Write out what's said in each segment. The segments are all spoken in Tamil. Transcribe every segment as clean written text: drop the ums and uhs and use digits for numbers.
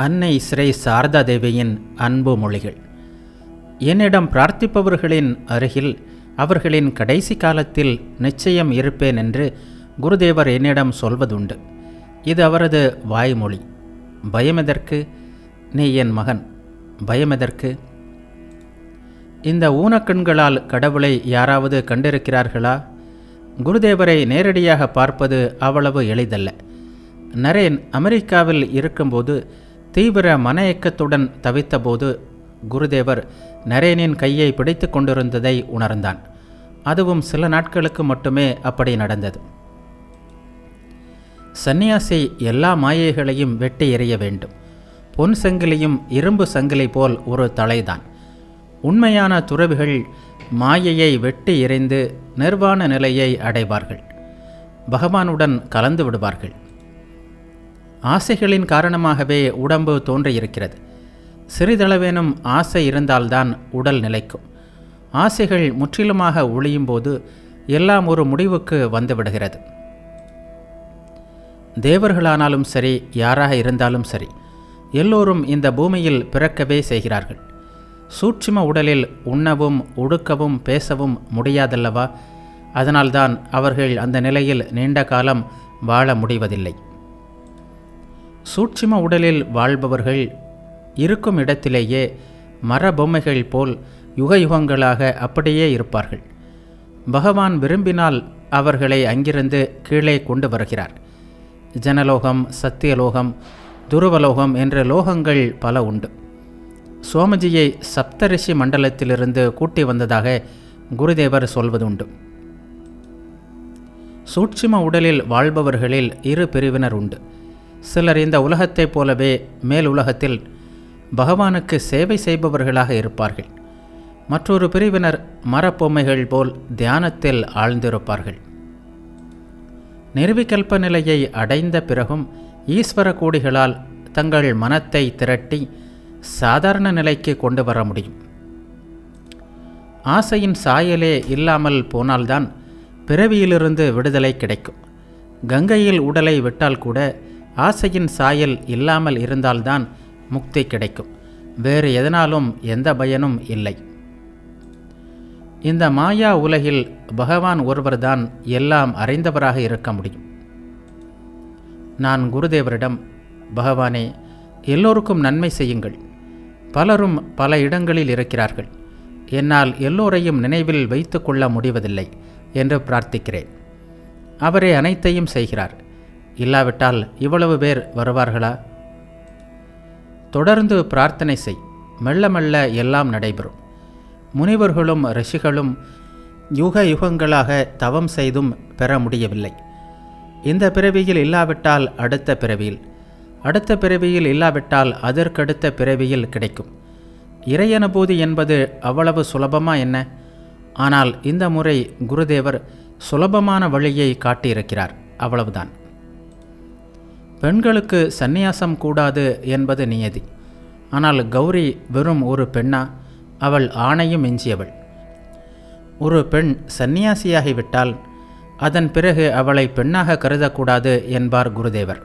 அன்னை ஸ்ரீ சாரதா தேவியின் அன்பு மொழிகள். என்னிடம் பிரார்த்திப்பவர்களின் அருகில் அவர்களின் கடைசி காலத்தில் நிச்சயம் இருப்பேன் என்று குருதேவர் என்னிடம் சொல்வதுண்டு. இது அவரது வாய்மொழி. பயமெதற்கு? நீ என் மகன், பயமெதற்கு? இந்த ஊனக்கண்களால் கடவுளை யாராவது கண்டிருக்கிறார்களா? குருதேவரை நேரடியாக பார்ப்பது அவ்வளவு எளிதல்ல. நரேன் அமெரிக்காவில் இருக்கும்போது தீவிர மன இயக்கத்துடன் தவித்தபோது குருதேவர் நரேனின் கையை பிடித்து கொண்டிருந்ததை உணர்ந்தான். அதுவும் சில நாட்களுக்கு மட்டுமே அப்படி நடந்தது. சந்நியாசி எல்லா மாயைகளையும் வெட்டி எறிய வேண்டும். பொன் சங்கிலியும் இரும்பு சங்கிலி போல் ஒரு தலைதான். உண்மையான துறவிகள் மாயையை வெட்டி எறிந்து நிர்வாண நிலையை அடைவார்கள். பகவானுடன் கலந்து விடுவார்கள். ஆசைகளின் காரணமாகவே உடம்பு தோன்றியிருக்கிறது. சிறிதளவேனும் ஆசை இருந்தால்தான் உடல் நிலைக்கும். ஆசைகள் முற்றிலுமாக ஒழியும் போது எல்லாம் ஒரு முடிவுக்கு வந்துவிடுகிறது. தேவர்களானாலும் சரி, யாராக இருந்தாலும் சரி, எல்லோரும் இந்த பூமியில் பிறக்கவே செய்கிறார்கள். சூட்சும உடலில் உண்ணவும் உடுக்கவும் பேசவும் முடியாதல்லவா? அதனால்தான் அவர்கள் அந்த நிலையில் நீண்ட காலம் வாழ முடிவதில்லை. சூட்சும உடலில் வாழ்பவர்கள் இருக்கும் இடத்திலேயே மர பொம்மைகள் போல் யுக யுகங்களாக அப்படியே இருப்பார்கள். பகவான் விரும்பினால் அவர்களை அங்கிருந்து கீழே கொண்டு வருகிறார். ஜனலோகம், சத்தியலோகம், துருவலோகம் என்ற லோகங்கள் பல உண்டு. சோமஜியை சப்தரிஷி மண்டலத்திலிருந்து கூட்டி வந்ததாக குருதேவர் சொல்வதுண்டு. சூட்சும உடலில் வாழ்பவர்களில் இரு பிரிவினர் உண்டு. சிலர் இந்த உலகத்தைப் போலவே மேல் உலகத்தில் பகவானுக்கு சேவை செய்பவர்களாக இருப்பார்கள். மற்றொரு பிரிவினர் மரப்பொம்மைகள் போல் தியானத்தில் ஆழ்ந்திருப்பார்கள். நிர்விகல்ப நிலையை அடைந்த பிறகும் ஈஸ்வர கோடிகளால் தங்கள் மனத்தை திரட்டி சாதாரண நிலைக்கு கொண்டு வர முடியும். ஆசையின் சாயலே இல்லாமல் போனால்தான் பிறவியிலிருந்து விடுதலை கிடைக்கும். கங்கையில் உடலை விட்டால் கூட ஆசையின் சாயல் இல்லாமல் இருந்தால்தான் முக்தி கிடைக்கும். வேறு எதனாலும் எந்த பயனும் இல்லை. இந்த மாயா உலகில் பகவான் ஒருவர்தான் எல்லாம் அறிந்தவராக இருக்க முடியும். நான் குருதேவரிடம், பகவானே, எல்லோருக்கும் நன்மை செய்யுங்கள். பலரும் பல இடங்களில் இருக்கிறார்கள். என்னால் எல்லோரையும் நினைவில் வைத்து கொள்ள முடிவதில்லை என்று பிரார்த்திக்கிறேன். அவரே அனைத்தையும் செய்கிறார். இல்லாவிட்டால் இவ்வளவு பேர் வருவார்களா? தொடர்ந்து பிரார்த்தனை செய். மெல்ல மெல்ல எல்லாம் நடைபெறும். முனிவர்களும் ரிஷிகளும் யுக யுகங்களாக தவம் செய்தும் பெற முடியவில்லை. இந்த பிறவியில் இல்லாவிட்டால் அடுத்த பிறவியில், அடுத்த பிறவியில் இல்லாவிட்டால் அதற்கடுத்த பிறவியில் கிடைக்கும். இறையனுபூதி என்பது அவ்வளவு சுலபமா என்ன? ஆனால் இந்த முறை குருதேவர் சுலபமான வழியை காட்டியிருக்கிறார். அவ்வளவுதான். பெண்களுக்கு சந்நியாசம் கூடாது என்பது நியதி. ஆனால் கௌரி வெறும் ஒரு பெண்ணா? அவள் ஆணையும் மிஞ்சியவள். ஒரு பெண் சந்நியாசியாகிவிட்டால் அதன் பிறகு அவளை பெண்ணாக கருதக்கூடாது என்பார் குருதேவர்.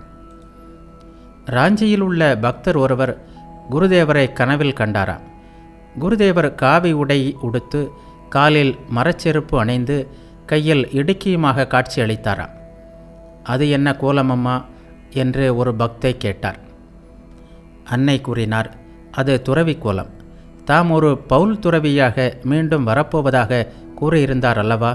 ராஞ்சியில் உள்ள பக்தர் ஒருவர் குருதேவரை கனவில் கண்டாராம். குருதேவர் காவி உடை உடுத்து, காலில் மரச்செருப்பு அணிந்து, கையில் இடுக்கியுமாக காட்சியளித்தாராம். அது என்ன கோலமம்மா என்று ஒரு பக்தை கேட்டார். அன்னை கூறினார், அது துறவி கோலம். தாம் ஒரு பவுல் துறவியாக மீண்டும் வரப்போவதாக கூறியிருந்தார் அல்லவா?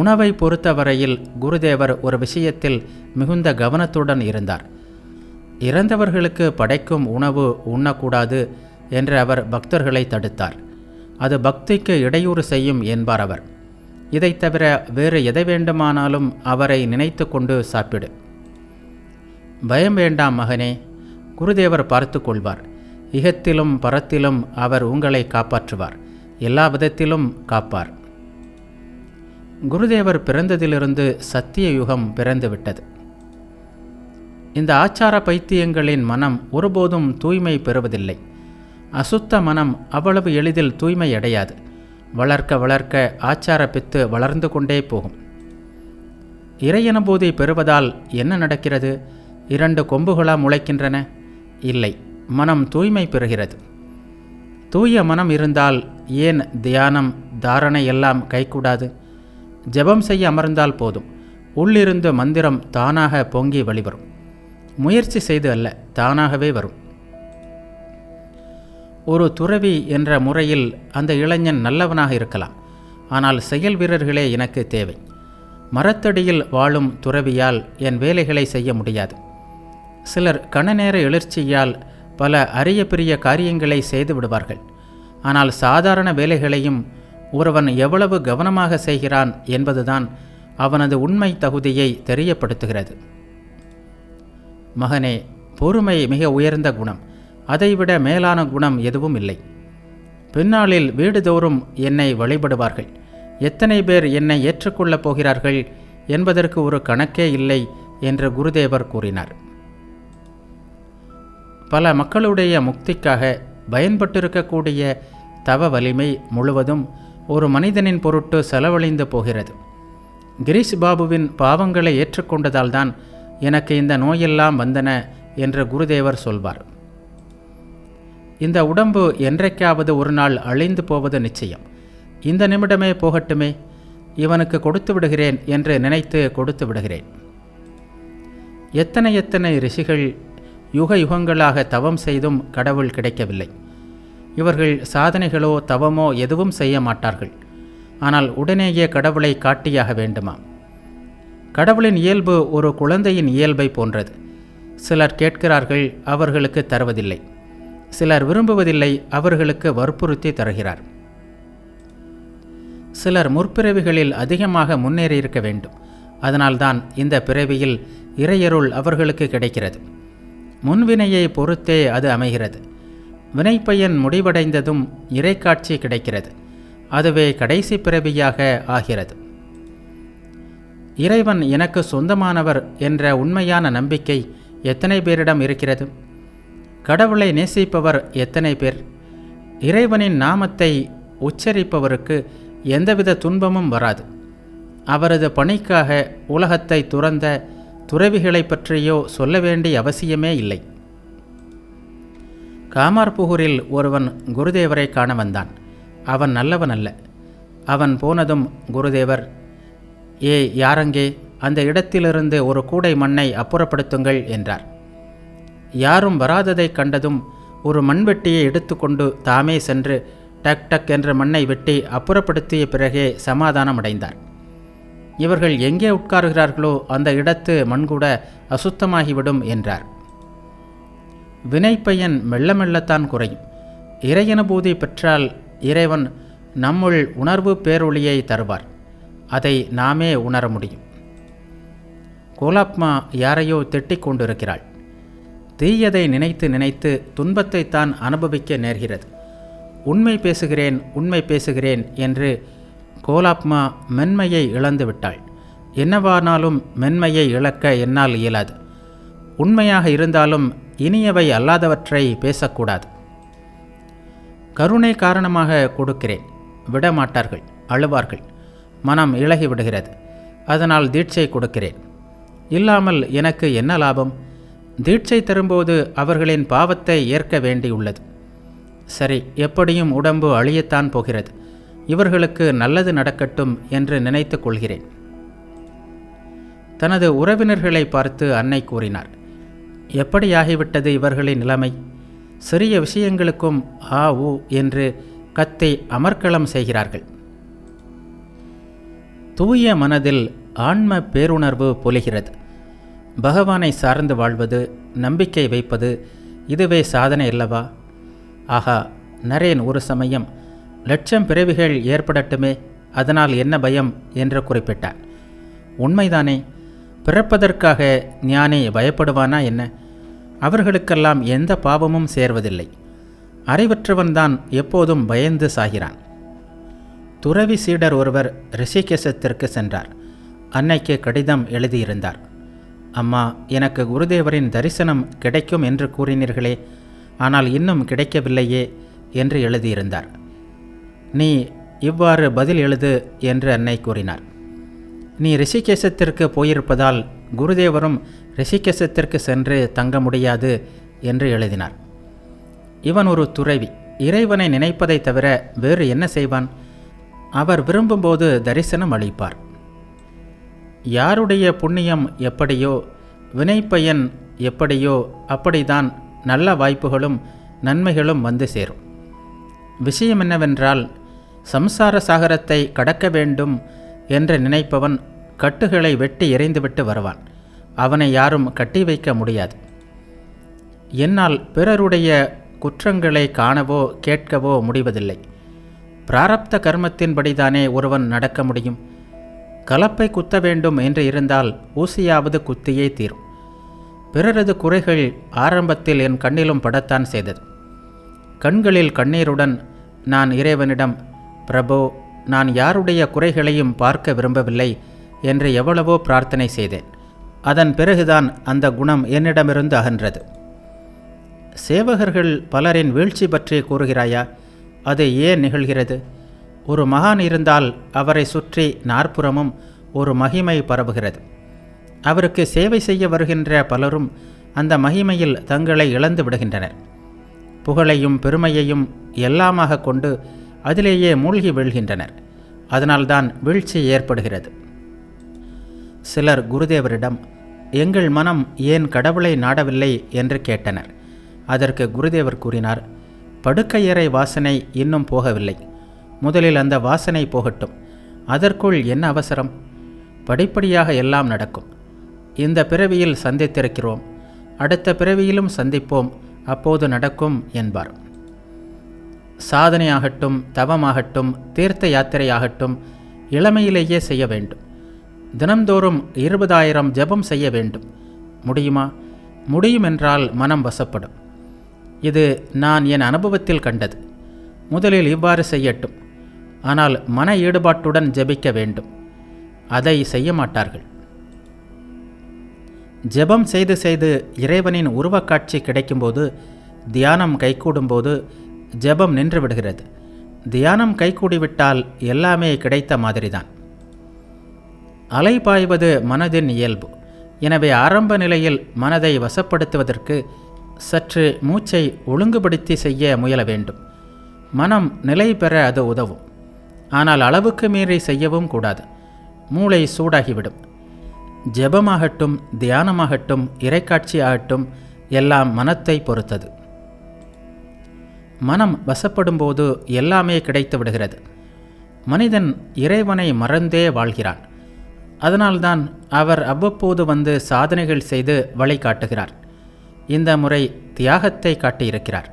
உணவை பொறுத்தவரையில் குருதேவர் ஒரு விஷயத்தில் மிகுந்த கவனத்துடன் இருந்தார். இறந்தவர்களுக்கு படைக்கும் உணவு உண்ணக்கூடாது என்று அவர் பக்தர்களை தடுத்தார். அது பக்திக்கு இடையூறு செய்யும் என்பார் அவர். இதை தவிர வேறு எதை வேண்டுமானாலும் அவரை நினைத்து கொண்டு சாப்பிடு. பயம் வேண்டாம் மகனே, குருதேவர் பார்த்து கொள்வார். இகத்திலும் பரத்திலும் அவர் உங்களை காப்பாற்றுவார். எல்லா விதத்திலும் காப்பார். குருதேவர் பிறந்ததிலிருந்து சத்திய யுகம் பிறந்துவிட்டது. இந்த ஆச்சார பைத்தியங்களின் மனம் ஒருபோதும் தூய்மை பெறுவதில்லை. அசுத்த மனம் அவ்வளவு எளிதில் தூய்மை அடையாது. வளர்க்க வளர்க்க ஆச்சார பித்து வளர்ந்து கொண்டே போகும். இறையனுபூதி பெறுவதால் என்ன நடக்கிறது? 2 கொம்புகளா முளைக்கின்றன? இல்லை, மனம் தூய்மை பெறுகிறது. தூய மனம் இருந்தால் ஏன் தியானம், தாரணை எல்லாம் கைகூடாது? ஜெபம் செய்ய அமர்ந்தால் போதும், உள்ளிருந்து மந்திரம் தானாக பொங்கி வெளிவரும். முயற்சி செய்து அல்ல, தானாகவே வரும். ஒரு துறவி என்ற முறையில் அந்த இளைஞன் நல்லவனாக இருக்கலாம். ஆனால் செயல் வீரர்களே எனக்கு தேவை. மரத்தடியில் வாழும் துறவியால் என் வேலைகளை செய்ய முடியாது. சிலர் கணநேர எழுச்சியால் பல அரிய பெரிய காரியங்களை செய்து விடுவார்கள். ஆனால் சாதாரண வேலைகளையும் ஒருவன் எவ்வளவு கவனமாக செய்கிறான் என்பதுதான் அவனது உண்மை தகுதியை தெரியப்படுத்துகிறது. மகனே, பொறுமை மிக உயர்ந்த குணம். அதைவிட மேலான குணம் எதுவும் இல்லை. பின்னாளில் வீடுதோறும் என்னை வழிபடுவார்கள். எத்தனை பேர் என்னை ஏற்றுக்கொள்ளப் போகிறார்கள் என்பதற்கு ஒரு கணக்கே இல்லை என்று குருதேவர் கூறினார். பல மக்களுடைய முக்திக்காக பயன்பட்டிருக்கக்கூடிய தவ வலிமை முழுவதும் ஒரு மனிதனின் பொருட்டு செலவழிந்து போகிறது. கிரீஷ் பாபுவின் பாவங்களை ஏற்றுக்கொண்டதால்தான் எனக்கு இந்த நோயெல்லாம் வந்தன என்று குருதேவர் சொல்வார். இந்த உடம்பு என்றைக்காவது ஒரு நாள் அழிந்து போவது நிச்சயம். இந்த நிமிடமே போகட்டுமே, இவனுக்கு கொடுத்து விடுகிறேன் என்று நினைத்து கொடுத்து விடுகிறேன். எத்தனை எத்தனை ரிஷிகள் யுக யுகங்களாக தவம் செய்தும் கடவுள் கிடைக்கவில்லை. இவர்கள் சாதனைகளோ தவமோ எதுவும் செய்ய மாட்டார்கள். ஆனால் உடனேயே கடவுளை காட்டியாக வேண்டுமா? கடவுளின் இயல்பு ஒரு குழந்தையின் இயல்பை போன்றது. சிலர் கேட்கிறார்கள், அவர்களுக்கு தருவதில்லை. சிலர் விரும்புவதில்லை, அவர்களுக்கு வற்புறுத்தி தருகிறார். சிலர் முற்பிறவிகளில் அதிகமாக முன்னேறியிருக்க வேண்டும். அதனால்தான் இந்த பிறவியில் இறையருள் அவர்களுக்கு கிடைக்கிறது. முன்வினையை பொறுத்தே அது அமைகிறது. வினைப்பயன் முடிவடைந்ததும் இறைக்காட்சி கிடைக்கிறது. அதுவே கடைசி பிறவியாக ஆகிறது. இறைவன் எனக்கு சொந்தமானவர் என்ற உண்மையான நம்பிக்கை எத்தனை பேரிடம் இருக்கிறது? கடவுளை நேசிப்பவர் எத்தனை பேர்? இறைவனின் நாமத்தை உச்சரிப்பவருக்கு எந்தவித துன்பமும் வராது. அவரது பணிக்காக உலகத்தை துறந்த துறவிகளை பற்றியோ சொல்ல வேண்டிய அவசியமே இல்லை. காமார்புகூரில் ஒருவன் குருதேவரை காண வந்தான். அவன் நல்லவன் அல்ல. அவன் போனதும் குருதேவர், யாரங்கே, அந்த இடத்திலிருந்து ஒரு கூடை மண்ணை அப்புறப்படுத்துங்கள் என்றார். யாரும் வராததைக் கண்டதும் ஒரு மண்வெட்டியை எடுத்துக்கொண்டு தாமே சென்று டக் டக் என்ற மண்ணை வெட்டி அப்புறப்படுத்திய பிறகே சமாதானமடைந்தார். இவர்கள் எங்கே உட்காருகிறார்களோ அந்த இடத்து மண்கூட அசுத்தமாகிவிடும் என்றார். வினைப்பயன் மெல்ல மெல்லத்தான் குறையும். இறையனுபூதி பெற்றால் இறைவன் நம்முள் உணர்வு பேரொளியை தருவார். அதை நாமே உணர முடியும். கோலாப்மா யாரையோ திட்டிக் கொண்டிருக்கிறாள். தீயதை நினைத்து நினைத்து துன்பத்தைத்தான் அனுபவிக்க நேர்கிறது. உண்மை பேசுகிறேன், உண்மை பேசுகிறேன் என்று கோலாப்மா மென்மையை இழந்து விட்டாள். என்னவானாலும் மென்மையை இழக்க என்னால் இயலாது. உண்மையாக இருந்தாலும் இனியவை அல்லாதவற்றை பேசக்கூடாது. கருணை காரணமாக கொடுக்கிறேன். விடமாட்டார்கள், அழுவார்கள். மனம் இளகி விடுகிறது. அதனால் தீட்சை கொடுக்கிறேன். இல்லாமல் எனக்கு என்ன லாபம்? தீட்சை தரும்போது அவர்களின் பாவத்தை ஏற்க வேண்டியுள்ளது. சரி, எப்படியும் உடம்பு அழியத்தான் போகிறது. இவர்களுக்கு நல்லது நடக்கட்டும் என்று நினைத்து கொள்கிறேன். தனது உறவினர்களை பார்த்து அன்னை கூறினார், எப்படியாகிவிட்டது இவர்களின் நிலைமை? சிறிய விஷயங்களுக்கும் ஆ ஊ என்று கத்தை அமர்க்களம் செய்கிறார்கள். தூய மனதில் ஆன்ம பேருணர்வு பொலிகிறது. பகவானை சார்ந்து வாழ்வது, நம்பிக்கை வைப்பது, இதுவே சாதனை அல்லவா? ஆகா, நரேன் ஒரு சமயம் 1,00,000 பிறவிகள் ஏற்படட்டுமே, அதனால் என்ன பயம் என்று குறிப்பிட்டார். உண்மைதானே? பிறப்பதற்காக ஞானி பயப்படுவானா என்ன? அவர்களுக்கெல்லாம் எந்த பாவமும் சேர்வதில்லை. அறிவற்றவன்தான் எப்போதும் பயந்து சாகிறான். துறவி சீடர் ஒருவர் ரிஷிகேசத்திற்கு சென்றார். அன்னைக்கு கடிதம் எழுதியிருந்தார். அம்மா, எனக்கு குருதேவரின் தரிசனம் கிடைக்கும் என்று கூறினீர்களே, ஆனால் இன்னும் கிடைக்கவில்லையே என்று எழுதியிருந்தார். நீ இவ்வாறு பதில் எழுது என்று அன்னை கூறினார். நீ ரிஷிகேசத்திற்கு போயிருப்பதால் குருதேவரும் ரிஷிகேசத்திற்கு சென்று தங்க முடியாது என்று எழுதினார். இவன் ஒரு துறவி. இறைவனை நினைப்பதை தவிர வேறு என்ன செய்வான்? அவர் விரும்பும்போது தரிசனம் அளிப்பார். யாருடைய புண்ணியம் எப்படியோ, வினைப்பயன் எப்படியோ அப்படிதான் நல்ல வாய்ப்புகளும் நன்மைகளும் வந்து சேரும். விஷயம் என்னவென்றால், சம்சார சாகரத்தை கடக்க வேண்டும் என்று நினைப்பவன் கட்டுகளை வெட்டி எறிந்துவிட்டு வருவான். அவனை யாரும் கட்டி வைக்க முடியாது. என்னால் பிறருடைய குற்றங்களை காணவோ கேட்கவோ முடிவதில்லை. பிராரப்த கர்மத்தின்படிதானே ஒருவன் நடக்க முடியும். கலப்பை குத்த வேண்டும் என்று இருந்தால் ஊசியாவது குத்தியே தீரும். பிறரது குறைகள் ஆரம்பத்தில் என் கண்ணிலும் படத்தான் செய்தது. கண்களில் கண்ணீருடன் நான் இறைவனிடம், பிரபு, நான் யாருடைய குறைகளையும் பார்க்க விரும்பவில்லை என்று எவ்வளவோ பிரார்த்தனை செய்தேன். அதன் பிறகுதான் அந்த குணம் என்னிடமிருந்து அகன்றது. சேவகர்கள் பலரின் வீழ்ச்சி பற்றி கூறுகிறாயா? அது ஏன் நிகழ்கிறது? ஒரு மகான் இருந்தால் அவரை சுற்றி நாற்புறமும் ஒரு மகிமை பரவுகிறது. அவருக்கு சேவை செய்ய வருகின்ற பலரும் அந்த மகிமையில் தங்களை இழந்து விடுகின்றனர். புகழையும் பெருமையையும் எல்லாமாக கொண்டு அதிலேயே மூழ்கி வீழ்கின்றனர். அதனால்தான் வீழ்ச்சி ஏற்படுகிறது. சிலர் குருதேவரிடம், எங்கள் மனம் ஏன் கடவுளை நாடவில்லை என்று கேட்டனர். அதற்கு குருதேவர் கூறினார், படுக்கையறை வாசனை இன்னும் போகவில்லை. முதலில் அந்த வாசனை போகட்டும். அதற்குள் என்ன அவசரம்? படிப்படியாக எல்லாம் நடக்கும். இந்த பிறவியில் சந்தித்திருக்கிறோம், அடுத்த பிறவியிலும் சந்திப்போம், அப்போது நடக்கும் என்பார். சாதனையாகட்டும், தவமாகட்டும், தீர்த்த யாத்திரையாகட்டும் இளமையிலேயே செய்ய வேண்டும். தினம்தோறும் 20,000 ஜெபம் செய்ய வேண்டும். முடியுமா? முடியும் என்றால் மனம் வசப்படும். இது நான் என் அனுபவத்தில் கண்டது. முதலில் இவ்வாறு செய்யட்டும். ஆனால் மன ஈடுபாட்டுடன் ஜெபிக்க வேண்டும். அதை செய்ய மாட்டார்கள். ஜெபம் செய்து செய்து இறைவனின் உருவக்காட்சி கிடைக்கும்போது, தியானம் கைகூடும்போது ஜெபம் நின்று விடுகிறது. தியானம் கைகூடிவிட்டால் எல்லாமே கிடைத்த மாதிரிதான். அலை பாய்வது மனதின் இயல்பு. எனவே ஆரம்ப நிலையில் மனதை வசப்படுத்துவதற்கு சற்று மூச்சை ஒழுங்குபடுத்தி செய்ய முயல வேண்டும். மனம் நிலை பெற அது உதவும். ஆனால் அளவுக்கு மீறி செய்யவும் கூடாது. மூளை சூடாகிவிடும். ஜெபமாகட்டும், தியானமாகட்டும், இறைக்காட்சி ஆகட்டும் எல்லாம் மனத்தை பொறுத்தது. மனம் வசப்படும்போது எல்லாமே கிடைத்து விடுகிறது. மனிதன் இறைவனை மறந்தே வாழ்கிறான். அதனால்தான் அவர் அவ்வப்போது வந்து சாதனைகள் செய்து வழி காட்டுகிறார். இந்த முறை தியாகத்தை காட்டியிருக்கிறார்.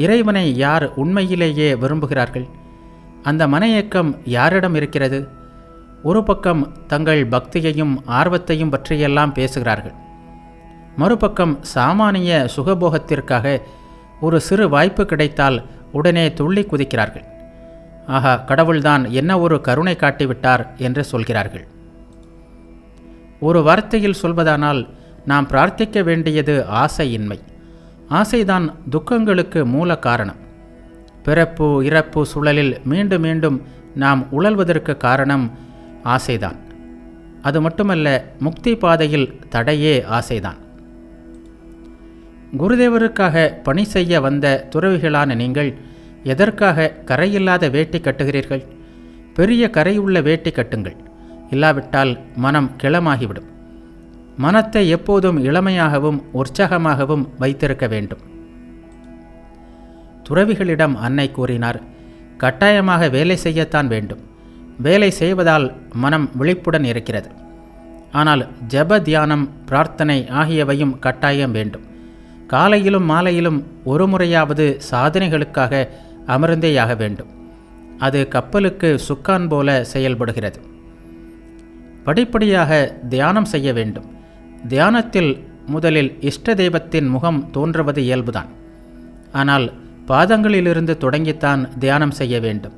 இறைவனை யார் உண்மையிலேயே விரும்புகிறார்கள்? அந்த மனஇயக்கம் யாரிடம் இருக்கிறது? ஒரு பக்கம் தங்கள் பக்தியையும் ஆர்வத்தையும் பற்றியெல்லாம் பேசுகிறார்கள். மறுபக்கம் சாமானிய சுகபோகத்திற்காக ஒரு சிறு வாய்ப்பு கிடைத்தால் உடனே துள்ளி குதிக்கிறார்கள். ஆஹா, கடவுள்தான் என்ன ஒரு கருணை காட்டிவிட்டார் என்று சொல்கிறார்கள். ஒரு வார்த்தையில் சொல்வதானால் நாம் பிரார்த்திக்க வேண்டியது ஆசையின்மை. ஆசைதான் துக்கங்களுக்கு மூல காரணம். பிறப்பு இறப்பு சுழலில் மீண்டும் மீண்டும் நாம் உழல்வதற்கு காரணம் ஆசைதான். அது மட்டுமல்ல, முக்தி பாதையில் தடையே ஆசைதான். குருதேவருக்காக பணி செய்ய வந்த துறவிகளான நீங்கள் எதற்காக கரையில்லாத வேட்டி கட்டுகிறீர்கள்? பெரிய கரையுள்ள வேட்டி கட்டுங்கள். இல்லாவிட்டால் மனம் கிளமாகிவிடும். மனத்தை எப்போதும் இளமையாகவும் உற்சாகமாகவும் வைத்திருக்க வேண்டும். துறவிகளிடம் அன்னை கூறினார், கட்டாயமாக வேலை செய்யத்தான் வேண்டும். வேலை செய்வதால் மனம் விழிப்புடன் இருக்கிறது. ஆனால் ஜப, தியானம், பிரார்த்தனை ஆகியவையும் கட்டாயம் வேண்டும். காலையிலும் மாலையிலும் ஒரு முறையாவது சாதனைகளுக்காக அமர்ந்தேயாக வேண்டும். அது கப்பலுக்கு சுக்கான் போல செயல்படுகிறது. படிப்படியாக தியானம் செய்ய வேண்டும். தியானத்தில் முதலில் இஷ்ட தெய்வத்தின் முகம் தோன்றுவது இயல்புதான். ஆனால் பாதங்களிலிருந்து தொடங்கித்தான் தியானம் செய்ய வேண்டும்.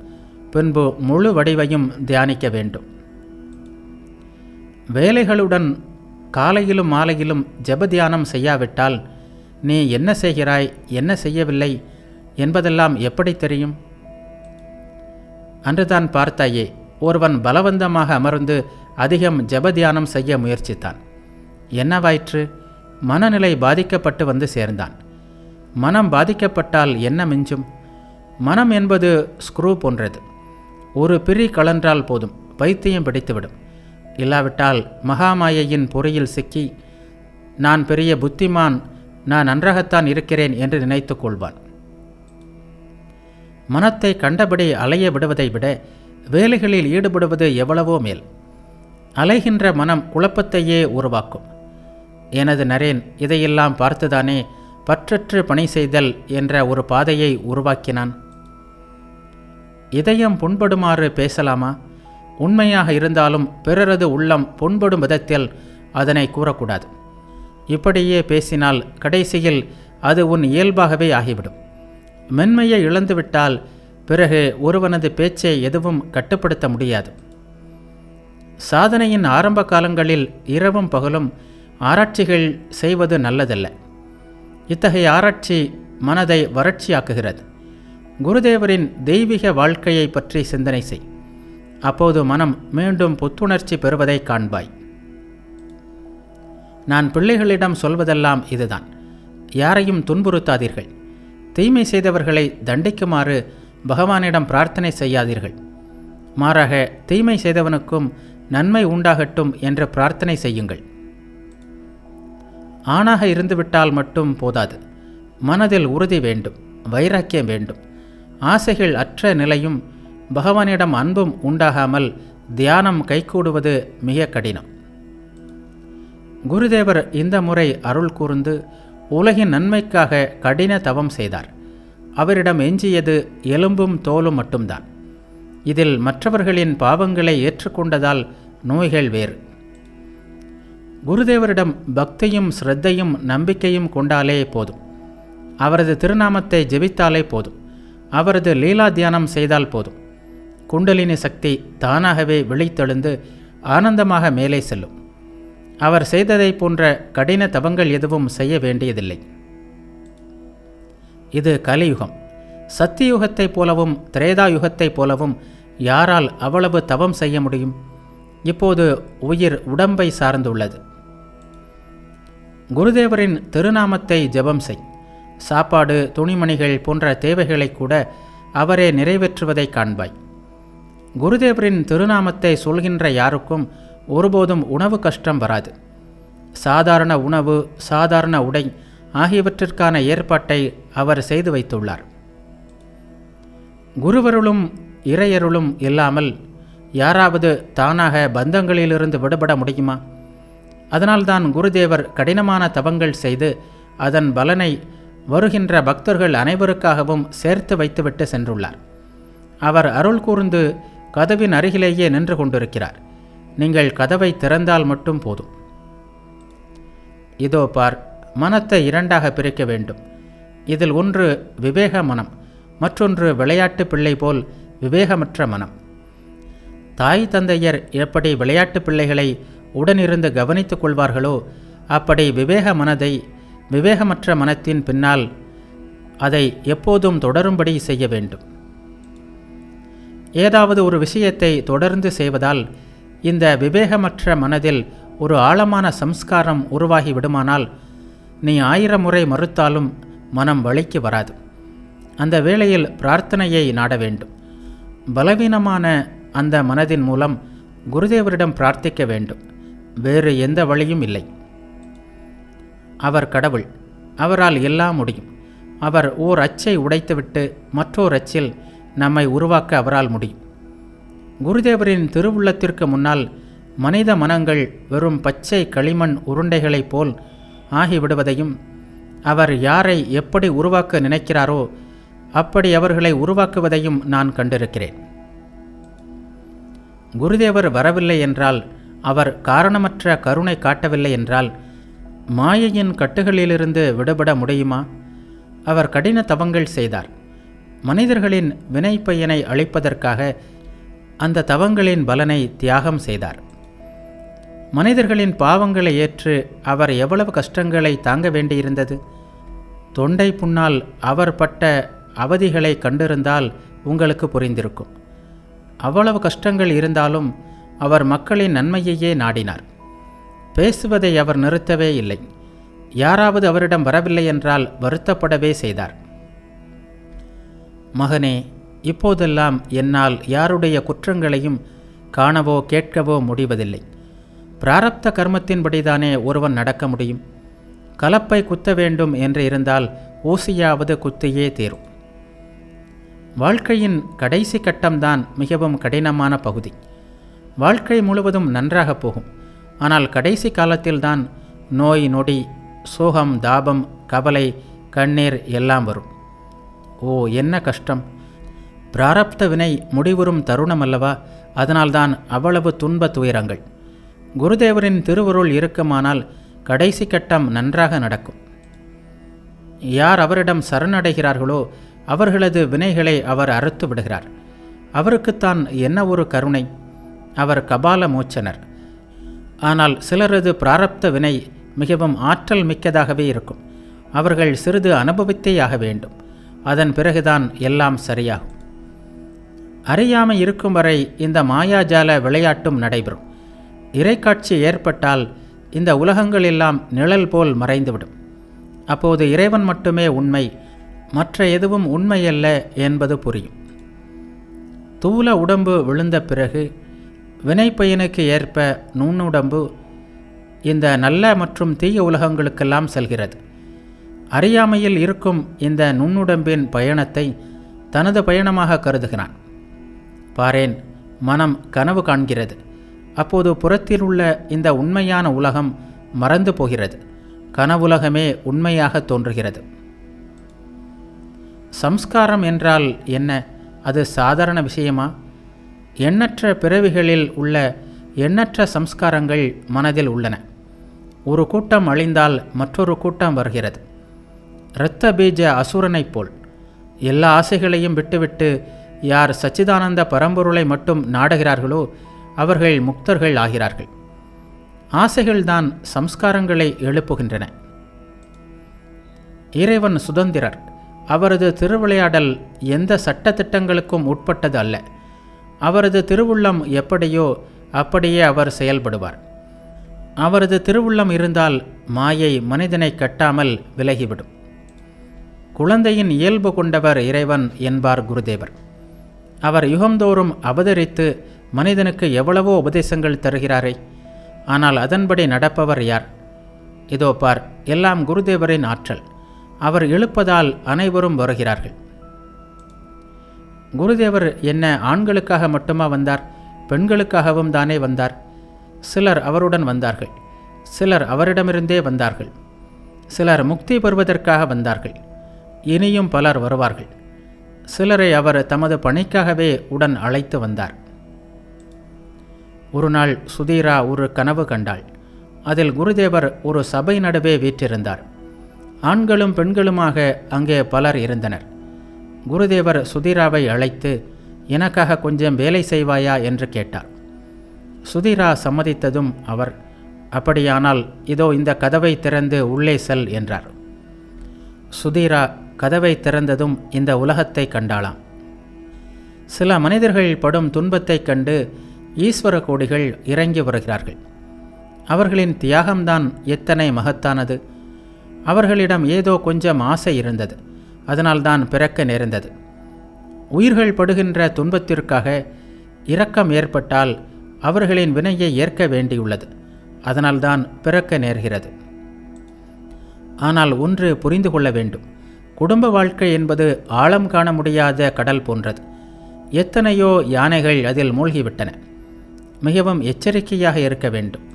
பின்பு முழு வடிவையும் தியானிக்க வேண்டும். வேலைகளுடன் காலையிலும் மாலையிலும் ஜப தியானம் செய்யாவிட்டால் நீ என்ன செய்கிறாய், என்ன செய்யவில்லை என்பதெல்லாம் எப்படி தெரியும்? அன்றுதான் பார்த்தாயே, ஒருவன் பலவந்தமாக அமர்ந்து அதிகம் ஜபத்தியானம் செய்ய முயற்சித்தான். என்னவாயிற்று? மனநிலை பாதிக்கப்பட்டு வந்து சேர்ந்தான். மனம் பாதிக்கப்பட்டால் என்ன மிஞ்சும்? மனம் என்பது ஸ்க்ரூ போன்றது. ஒரு பிரி கலன்றால் போதும், பைத்தியம் பிடித்துவிடும். இல்லாவிட்டால் மகாமாயையின் பொறியில் சிக்கி நான் பெரிய புத்திமான், நான் நன்றாகத்தான் இருக்கிறேன் என்று நினைத்து கொள்வான். மனத்தை கண்டபடி அலைய விடுவதை விட வேலைகளில் ஈடுபடுவது எவ்வளவோ மேல். அலைகின்ற மனம் குழப்பத்தையே உருவாக்கும். எனது நரேன் இதையெல்லாம் பார்த்துதானே பற்றற்று பணி செய்தல் என்ற ஒரு பாதையை உருவாக்கினான். இதயம் புண்படுமாறு பேசலாமா? உண்மையாக இருந்தாலும் பிறரது உள்ளம் புண்படும் விதத்தில் அதனை கூறக்கூடாது. இப்படியே பேசினால் கடைசியில் அது உன் இயல்பாகவே ஆகிவிடும். மென்மையை இழந்துவிட்டால் பிறகு ஒருவனது பேச்சை எதுவும் கட்டுப்படுத்த முடியாது. சாதனையின் ஆரம்ப காலங்களில் இரவும் பகலும் ஆராய்ச்சிகள் செய்வது நல்லதல்ல. இத்தகைய ஆராய்ச்சி மனதை வறட்சியாக்குகிறது. குருதேவரின் தெய்வீக வாழ்க்கையை பற்றி சிந்தனை செய். அப்போது மனம் மீண்டும் புத்துணர்ச்சி பெறுவதை காண்பாய். நான் பிள்ளைகளிடம் சொல்வதெல்லாம் இதுதான். யாரையும் துன்புறுத்தாதீர்கள். தீமை செய்தவர்களை தண்டிக்குமாறு பகவானிடம் பிரார்த்தனை செய்யாதீர்கள். மாறாக தீமை செய்தவனுக்கும் நன்மை உண்டாகட்டும் என்று பிரார்த்தனை செய்யுங்கள். ஆணாக இருந்துவிட்டால் மட்டும் போதாது. மனதில் உறுதி வேண்டும், வைராக்கியம் வேண்டும். ஆசைகள் அற்ற நிலையும் பகவானிடம் அன்பும் உண்டாகாமல் தியானம் கைகூடுவது மிக கடினம். குருதேவர் இந்த முறை அருள் கூர்ந்து உலகின் நன்மைக்காக கடின தவம் செய்தார். அவரிடம் எஞ்சியது எலும்பும் தோலும் மட்டும்தான். இதில் மற்றவர்களின் பாவங்களை ஏற்றுக்கொண்டதால் நோய்கள் வேறு. குருதேவரிடம் பக்தியும் ஸ்ரத்தையும் நம்பிக்கையும் கொண்டாலே போதும். அவரது திருநாமத்தை ஜெபித்தாலே போதும். அவரது லீலா தியானம் செய்தால் போதும். குண்டலினி சக்தி தானாகவே விழித்தெழுந்து ஆனந்தமாக மேலே செல்லும். அவர் செய்ததை போன்ற கடின தவங்கள் எதுவும் செய்ய வேண்டியதில்லை. இது கலியுகம். சத்தியுகத்தைப் போலவும் திரேதாயுகத்தைப் போலவும் யாரால் அவ்வளவு தவம் செய்ய முடியும்? இப்போது உயிர் உடம்பை சார்ந்துள்ளது. குருதேவரின் திருநாமத்தை ஜெபம் செய். சாப்பாடு, துணிமணிகள் போன்ற தேவைகளை கூட அவரே நிறைவேற்றுவதை காண்பாய். குருதேவரின் திருநாமத்தை சொல்கின்ற யாருக்கும் ஒருபோதும் உணவு கஷ்டம் வராது. சாதாரண உணவு, சாதாரண உடை ஆகியவற்றிற்கான ஏற்பாட்டை அவர் செய்து வைத்துள்ளார். குருவருளும் இறையருளும் இல்லாமல் யாராவது தானாக பந்தங்களிலிருந்து விடுபட முடியுமா? அதனால்தான் குருதேவர் கடினமான தவங்கள் செய்து அதன் பலனை வருகின்ற பக்தர்கள் அனைவருக்காகவும் சேர்த்து வைத்துவிட்டு சென்றுள்ளார். அவர் அருள் கூர்ந்து கதவின் அருகிலேயே நின்று கொண்டிருக்கிறார். நீங்கள் கதவை திறந்தால் மட்டும் போதும். இதோ பார், மனத்தை இரண்டாக பிரிக்க வேண்டும். இதில் ஒன்று விவேக மனம், மற்றொன்று விளையாட்டு பிள்ளை போல் விவேகமற்ற மனம். தாய் தந்தையர் எப்படி விளையாட்டு பிள்ளைகளை உடனிருந்து கவனித்துக் கொள்வார்களோ அப்படி விவேக மனதை விவேகமற்ற மனத்தின் பின்னால் அதை எப்போதும் தொடரும்படி செய்ய வேண்டும். ஏதாவது ஒரு விஷயத்தை தொடர்ந்து செய்வதால் இந்த விவேகமற்ற மனதில் ஒரு ஆழமான சம்ஸ்காரம் உருவாகி விடுமானால் நீ 1000 முறை மறுத்தாலும் மனம் வழிக்கு வராது. அந்த வேளையில் பிரார்த்தனையை நாட வேண்டும். பலவீனமான அந்த மனதின் மூலம் குருதேவரிடம் பிரார்த்திக்க வேண்டும். வேறு எந்த வழியும் இல்லை. அவர் கடவுள். அவரால் எல்லாம் முடியும். அவர் ஓர் அச்சை உடைத்துவிட்டு மற்றோர் அச்சில் நம்மை உருவாக்க அவரால் முடியும். குருதேவரின் திருவுள்ளத்திற்கு முன்னால் மனித மனங்கள் வெறும் பச்சை களிமண் உருண்டைகளைப் போல் ஆகிவிடுவதையும், அவர் யாரை எப்படி உருவாக்க நினைக்கிறாரோ அப்படி அவர்களை உருவாக்குவதையும் நான் கண்டிருக்கிறேன். குருதேவர் வரவில்லை என்றால், அவர் காரணமற்ற கருணை காட்டவில்லை என்றால் மாயையின் கட்டுகளிலிருந்து விடுபட முடியுமா? அவர் கடின தவங்கள் செய்தார். மனிதர்களின் வினைப்பயனை அளிப்பதற்காக அந்த தவங்களின் பலனை தியாகம் செய்தார். மனிதர்களின் பாவங்களை ஏற்று அவர் எவ்வளவு கஷ்டங்களை தாங்க வேண்டியிருந்தது. தொண்டை புண்ணால் அவர் பட்ட அவதிகளை கண்டிருந்தால் உங்களுக்கு புரிந்திருக்கும். அவ்வளவு கஷ்டங்கள் இருந்தாலும் அவர் மக்களின் நன்மையையே நாடினார். பேசுவதை அவர் நிறுத்தவே இல்லை. யாராவது அவரிடம் வரவில்லை என்றால் வருத்தப்படவே செய்தார். மகனே, இப்போதெல்லாம் என்னால் யாருடைய குற்றங்களையும் காணவோ கேட்கவோ முடிவதில்லை. பிராரப்த கர்மத்தின்படிதானே ஒருவன் நடக்க முடியும். கலப்பை குத்த வேண்டும் என்று இருந்தால் ஊசியாவது குத்தியே தீரும். வாழ்க்கையின் கடைசி கட்டம்தான் மிகவும் கடினமான பகுதி. வாழ்க்கை முழுவதும் நன்றாக போகும். ஆனால் கடைசி காலத்தில்தான் நோய் நொடி, சோகம், தாபம், கவலை, கண்ணீர் எல்லாம் வரும். ஓ, என்ன கஷ்டம்! பிராரப்த வினை முடிவுறும் தருணம் அல்லவா? அதனால்தான் அவ்வளவு துன்ப துயரங்கள். குருதேவரின் திருவருள் இருக்குமானால் கடைசி கட்டம் நன்றாக நடக்கும். யார் அவரிடம் சரணடைகிறார்களோ அவர்களது வினைகளை அவர் அறுத்து விடுகிறார். அவருக்குத்தான் என்ன ஒரு கருணை! அவர் கபால மோச்சனர். ஆனால் சிலரது பிராரப்த வினை மிகவும் ஆற்றல் மிக்கதாகவே இருக்கும். அவர்கள் சிறிது அனுபவித்தேயாக வேண்டும். அதன் பிறகுதான் எல்லாம் சரியாகும். அறியாமை இருக்கும் வரை இந்த மாயாஜால விளையாட்டும் நடைபெறும். இறைக்காட்சி ஏற்பட்டால் இந்த உலகங்கள் எல்லாம் நிழல் போல் மறைந்துவிடும். அப்போது இறைவன் மட்டுமே உண்மை, மற்ற எதுவும் உண்மையல்ல என்பது புரியும். தூல உடம்பு விழுந்த பிறகு வினைப்பயனுக்கு ஏற்ப நுண்ணுடம்பு இந்த நல்ல மற்றும் தீய உலகங்களுக்கெல்லாம் செல்கிறது. அறியாமையில் இருக்கும் இந்த நுண்ணுடம்பின் பயணத்தை தனது பயணமாக கருதுகிறான். பாரேன், மனம் கனவு காண்கிறது. அப்போது புறத்தில் உள்ள இந்த உண்மையான உலகம் மறந்து போகிறது. கனவுலகமே உண்மையாக தோன்றுகிறது. சம்ஸ்காரம் என்றால் என்ன? அது சாதாரண விஷயமா? எண்ணற்ற பிறவிகளில் உள்ள எண்ணற்ற சம்ஸ்காரங்கள் மனதில் உள்ளன. ஒரு கூட்டம் அழிந்தால் மற்றொரு கூட்டம் வருகிறது. இரத்த பீஜ அசுரனைப் போல் எல்லா ஆசைகளையும் விட்டுவிட்டு யார் சச்சிதானந்த பரம்பொருளை மட்டும் நாடுகிறார்களோ அவர்கள் முக்தர்கள் ஆகிறார்கள். ஆசைகள்தான் சம்ஸ்காரங்களை எழுப்புகின்றன. இறைவன் சுதந்திரர். அவரது திருவிளையாடல் எந்த சட்டத்திட்டங்களுக்கும் உட்பட்டது அல்ல. அவரது திருவுள்ளம் எப்படியோ அப்படியே அவர் செயல்படுவார். அவரது திருவுள்ளம் இருந்தால் மாயை மனிதனை கட்டாமல் விலகிவிடும். குழந்தையின் இயல்பு கொண்டவர் இறைவன் என்பார் குருதேவர். அவர் யுகந்தோறும் அவதரித்து மனிதனுக்கு எவ்வளவோ உபதேசங்கள் தருகிறாரே. ஆனால் அதன்படி நடப்பவர் யார்? இதோ பார், எல்லாம் குருதேவரின் ஆற்றல். அவர் எழுப்பதால் அனைவரும் வருகிறார்கள். குருதேவர் என்ன ஆண்களுக்காக மட்டுமா வந்தார்? பெண்களுக்காகவும் தானே வந்தார். சிலர் அவருடன் வந்தார்கள், சிலர் அவரிடமிருந்தே வந்தார்கள், சிலர் முக்தி பெறுவதற்காக வந்தார்கள். இனியும் பலர் வருவார்கள். சிலரை அவர் தமது பணிக்காகவே உடன் அழைத்து வந்தார். ஒரு நாள் சுதீரா ஒரு கனவு கண்டாள். அதில் குருதேவர் ஒரு சபை நடுவே வீற்றிருந்தார். ஆண்களும் பெண்களுமாக அங்கே பலர் இருந்தனர். குருதேவர் சுதீராவை அழைத்து, எனக்காக கொஞ்சம் வேலை செய்வாயா என்று கேட்டார். சுதீரா சம்மதித்ததும் அவர், அப்படியானால் இதோ இந்த கதவை திறந்து உள்ளே செல் என்றார். சுதீரா கதவை திறந்ததும் இந்த உலகத்தை கண்டாளாம். சில மனிதர்கள் படும் துன்பத்தைக் கண்டு ஈஸ்வர கோடிகள் இறங்கி வருகிறார்கள். அவர்களின் தியாகம்தான் எத்தனை மகத்தானது! அவர்களிடம் ஏதோ கொஞ்சம் ஆசை இருந்தது. அதனால்தான் பிறக்க நேர்ந்தது. உயிர்கள் படுகின்ற துன்பத்திற்காக இரக்கம் ஏற்பட்டால் அவர்களின் வினையை ஏற்க வேண்டியுள்ளது. அதனால்தான் பிறக்க நேர்கிறது. ஆனால் ஒன்று புரிந்து கொள்ள வேண்டும். குடும்ப வாழ்க்கை என்பது ஆழம் காண முடியாத கடல் போன்றது. எத்தனையோ யானைகள் அதில் மூழ்கிவிட்டன. மிகவும் எச்சரிக்கையாக இருக்க வேண்டும்.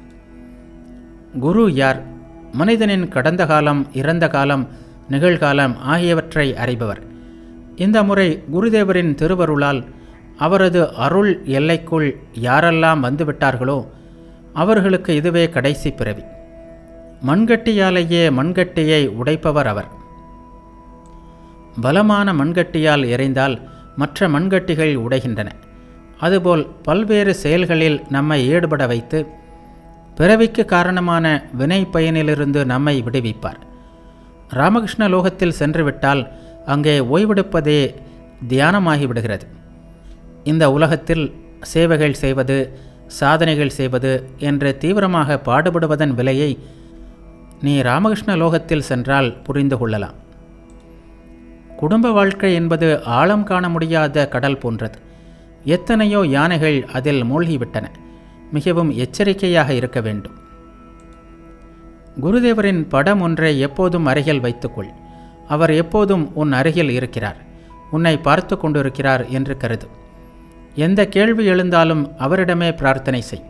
குரு யார்? மனிதனின் கடந்த காலம், இறந்த காலம், நிகழ்காலம் ஆகியவற்றை அறிபவர். இந்த முறை குருதேவரின் திருவருளால் அவரது அருள் எல்லைக்குள் யாரெல்லாம் வந்துவிட்டார்களோ அவர்களுக்கு இதுவே கடைசி பிறவி. மண்கட்டியாலேயே மண்கட்டியை உடைப்பவர் அவர். பலமான மண்கட்டியால் எறிந்தால் மற்ற மண்கட்டிகள் உடைகின்றன. அதுபோல் பல்வேறு செயல்களில் நம்மை ஈடுபட வைத்து பிறவிக்கு காரணமான வினை பயனிலிருந்து நம்மை விடுவிப்பார். ராமகிருஷ்ண லோகத்தில் சென்றுவிட்டால் அங்கே ஓய்வெடுப்பதே தியானமாகிவிடுகிறது. இந்த உலகத்தில் சேவைகள் செய்வது, சாதனைகள் செய்வது என்று தீவிரமாக பாடுபடுவதன் விலையை நீ ராமகிருஷ்ண லோகத்தில் சென்றால் புரிந்து கொள்ளலாம். குடும்ப வாழ்க்கை என்பது ஆழம் காண முடியாத கடல் போன்றது. எத்தனையோ யானைகள் அதில் மூழ்கிவிட்டன. மிகவும் எச்சரிக்கையாக இருக்க வேண்டும். குருதேவரின் படம் ஒன்றை எப்போதும் அருகில் வைத்துக்கொள். அவர் எப்போதும் உன் அருகில் இருக்கிறார், உன்னை பார்த்து கொண்டிருக்கிறார் என்று கருது. எந்த கேள்வி எழுந்தாலும் அவரிடமே பிரார்த்தனை செய்.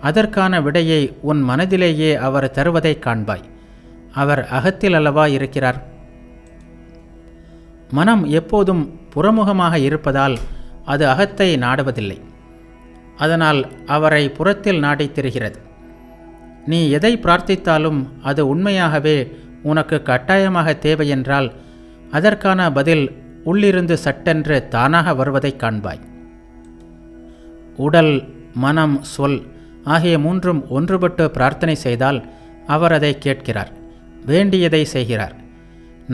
அதற்கான விடையை உன் மனதிலேயே அவர் தருவதை காண்பாய். அவர் அகத்தில் அல்லவா இருக்கிறார். மனம் எப்போதும் புறமுகமாக இருப்பதால் அது அகத்தை நாடுவதில்லை. அதனால் அவரை புறத்தில் நாடித் திரிகிறது. நீ எதை பிரார்த்தித்தாலும் அது உண்மையாகவே உனக்கு கட்டாயமாக தேவையென்றால் அதற்கான பதில் உள்ளிருந்து சட்டென்று தானாக வருவதை காண்பாய். உடல், மனம், சொல் ஆகிய மூன்றும் ஒன்றுபட்டு பிரார்த்தனை செய்தால் அவர் அதை கேட்கிறார், வேண்டியதை செய்கிறார்.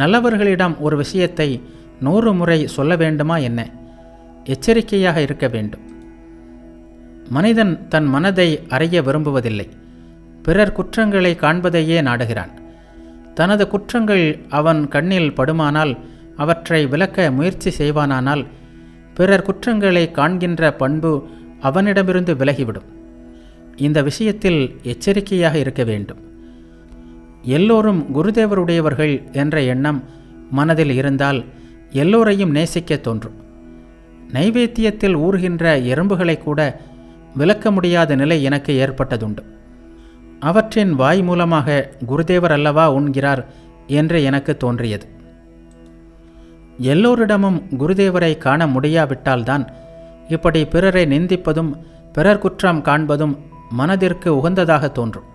நல்லவர்களிடம் ஒரு விஷயத்தை 100 முறை சொல்ல வேண்டுமா என்ன? எச்சரிக்கையாக இருக்க வேண்டும். மனிதன் தன் மனதை அறிய விரும்புவதில்லை. பிறர் குற்றங்களை காண்பதையே நாடுகிறான். தனது குற்றங்கள் அவன் கண்ணில் படுமானால் அவற்றை விளக்க முயற்சி செய்வானானால் பிறர் குற்றங்களை காண்கின்ற பண்பு அவனிடமிருந்து விலகிவிடும். இந்த விஷயத்தில் எச்சரிக்கையாக இருக்க வேண்டும். எல்லோரும் குருதேவருடையவர்கள் என்ற எண்ணம் மனதில் இருந்தால் எல்லோரையும் நேசிக்க தோன்றும். நைவேத்தியத்தில் ஊறுகின்ற எறும்புகளை கூட விளக்க முடியாத நிலை எனக்கு ஏற்பட்டதுண்டு. அவற்றின் வாய் மூலமாக குருதேவர் அல்லவா உண்கிறார் என்று எனக்கு தோன்றியது. எல்லோரிடமும் குருதேவரை காண முடியாவிட்டால்தான் இப்படி பிறரை நிந்திப்பதும் பிறர் குற்றம் காண்பதும் மனதிற்கு உகந்ததாக தோன்றும்.